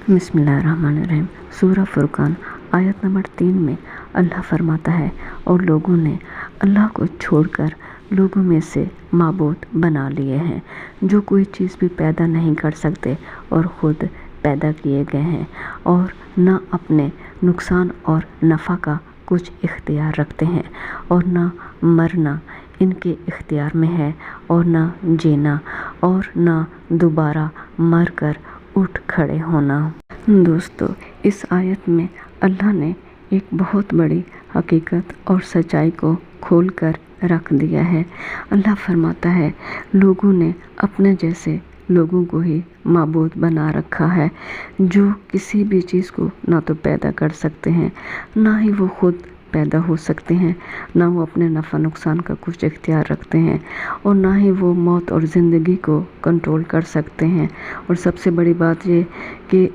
बिस्मिल्लाहिर्रहमानिर्रहीम। सूरह फुरकान आयत नंबर 3 में अल्लाह फरमाता है, और लोगों ने अल्लाह को छोड़कर लोगों में से माबूद बना लिए हैं जो कोई चीज़ भी पैदा नहीं कर सकते और ख़ुद पैदा किए गए हैं, और न अपने नुकसान और नफ़ा का कुछ इख्तियार रखते हैं, और न मरना इनके इख्तियार में है, और न जीना, और न दोबारा मर कर उठ खड़े होना। दोस्तों, इस आयत में अल्लाह ने एक बहुत बड़ी हकीकत और सच्चाई को खोल कर रख दिया है। अल्लाह फरमाता है, लोगों ने अपने जैसे लोगों को ही माबूद बना रखा है जो किसी भी चीज़ को ना तो पैदा कर सकते हैं, ना ही वो खुद पैदा हो सकते हैं, ना वो अपने नफ़ा नुकसान का कुछ इख्तियार रखते हैं, और ना ही वो मौत और ज़िंदगी को कंट्रोल कर सकते हैं। और सबसे बड़ी बात ये कि